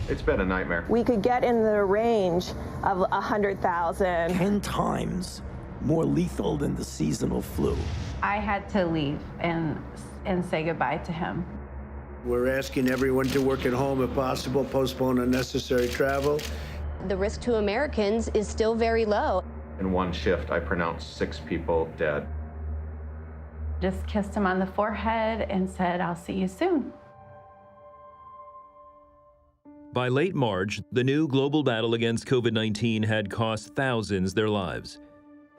It's been a nightmare. We could get in the range of 100,000. 10 times more lethal than the seasonal flu. I had to leave and say goodbye to him. We're asking everyone to work at home if possible, postpone unnecessary travel. The risk to Americans is still very low. In one shift, I pronounced 6 people dead. Just kissed him on the forehead and said, "I'll see you soon." By late March, the new global battle against COVID-19 had cost thousands their lives.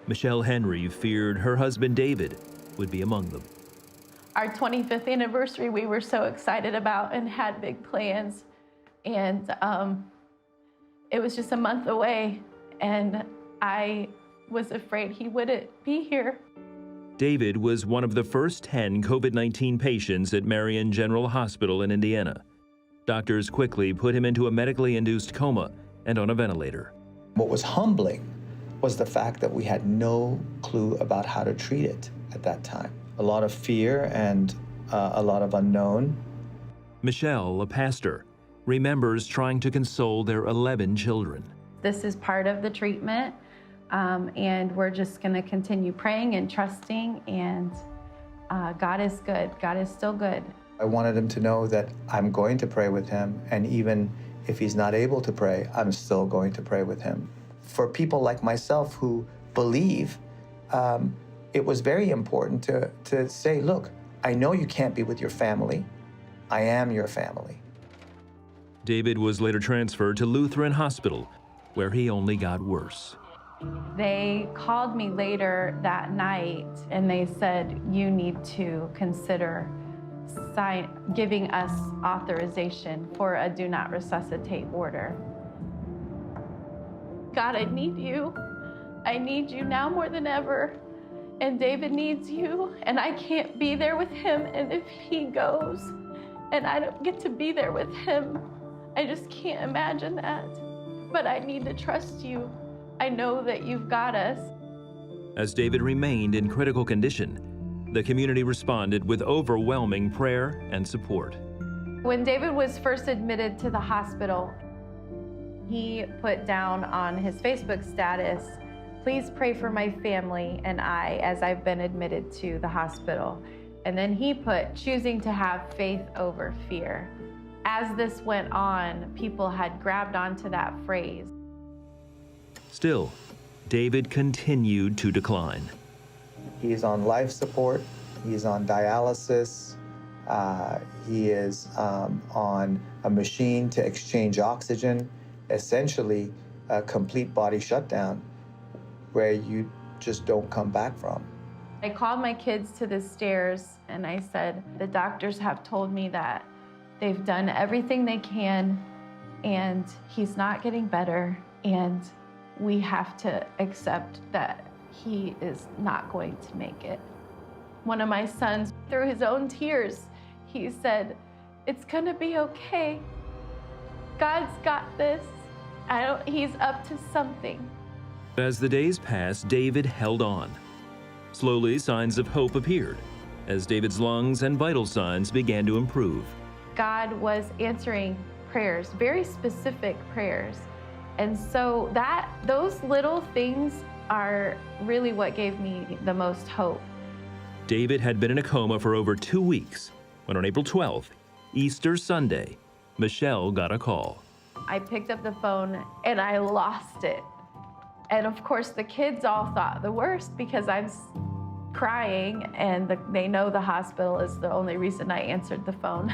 Michelle Henry feared her husband David would be among them. Our 25th anniversary we were so excited about and had big plans. And it was just a month away, and I was afraid he wouldn't be here. David was one of the first 10 COVID-19 patients at Marion General Hospital in Indiana. Doctors quickly put him into a medically induced coma and on a ventilator. What was humbling was the fact that we had no clue about how to treat it at that time. A lot of fear and a lot of unknown. Michelle, a pastor, remembers trying to console their 11 children. This is part of the treatment, and we're just going to continue praying and trusting, and God is good. God is still good. I wanted him to know that I'm going to pray with him, and even if he's not able to pray, I'm still going to pray with him. For people like myself who believe, it was very important to say, look, I know you can't be with your family. I am your family. David was later transferred to Lutheran Hospital, where he only got worse. They called me later that night, and they said, "You need to consider giving us authorization for a do not resuscitate order." God, I need you. I need you now more than ever. And David needs you, and I can't be there with him. And if he goes and I don't get to be there with him, I just can't imagine that. But I need to trust you. I know that you've got us. As David remained in critical condition, the community responded with overwhelming prayer and support. When David was first admitted to the hospital, he put down on his Facebook status, "Please pray for my family and I as I've been admitted to the hospital." And then he put, "Choosing to have faith over fear." As this went on, people had grabbed onto that phrase. Still, David continued to decline. He's on life support. He's on dialysis. He is on a machine to exchange oxygen, essentially a complete body shutdown where you just don't come back from. I called my kids to the stairs and I said, "The doctors have told me that they've done everything they can and he's not getting better, and we have to accept that he is not going to make it." One of my sons, through his own tears, he said, "It's gonna be okay. God's got this. He's up to something." As the days passed, David held on. Slowly, signs of hope appeared as David's lungs and vital signs began to improve. God was answering prayers, very specific prayers. And so those little things are really what gave me the most hope. David had been in a coma for over 2 weeks when on April 12th, Easter Sunday, Michelle got a call. I picked up the phone and I lost it. And of course the kids all thought the worst because I'm crying and they know the hospital is the only reason I answered the phone.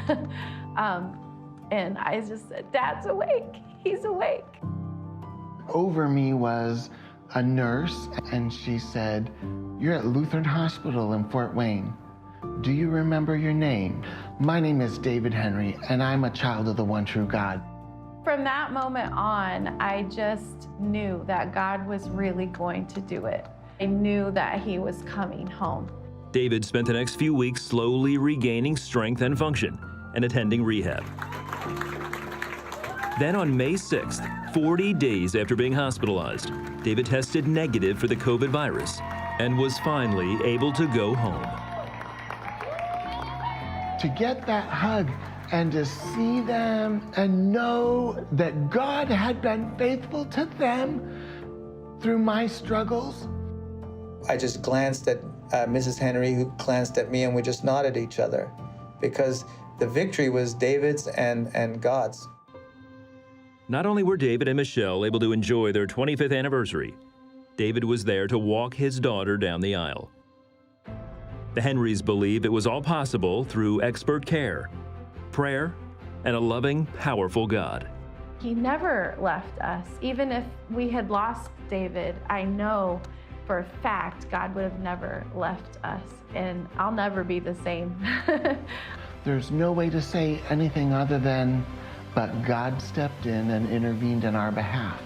And I just said, "Dad's awake, he's awake." Over me was a nurse, and she said, "You're at Lutheran Hospital in Fort Wayne. Do you remember your name? My name is David Henry, and I'm a child of the one true God." From that moment on, I just knew that God was really going to do it. I knew that he was coming home. David spent the next few weeks slowly regaining strength and function and attending rehab. Then on May 6th, 40 days after being hospitalized, David tested negative for the COVID virus and was finally able to go home. To get that hug and to see them and know that God had been faithful to them through my struggles. I just glanced at Mrs. Henry, who glanced at me, and we just nodded at each other because the victory was David's and God's. Not only were David and Michelle able to enjoy their 25th anniversary, David was there to walk his daughter down the aisle. The Henrys believe it was all possible through expert care, prayer, and a loving, powerful God. He never left us. Even if we had lost David, I know for a fact God would have never left us, and I'll never be the same. There's no way to say anything other than, but God stepped in and intervened in our behalf.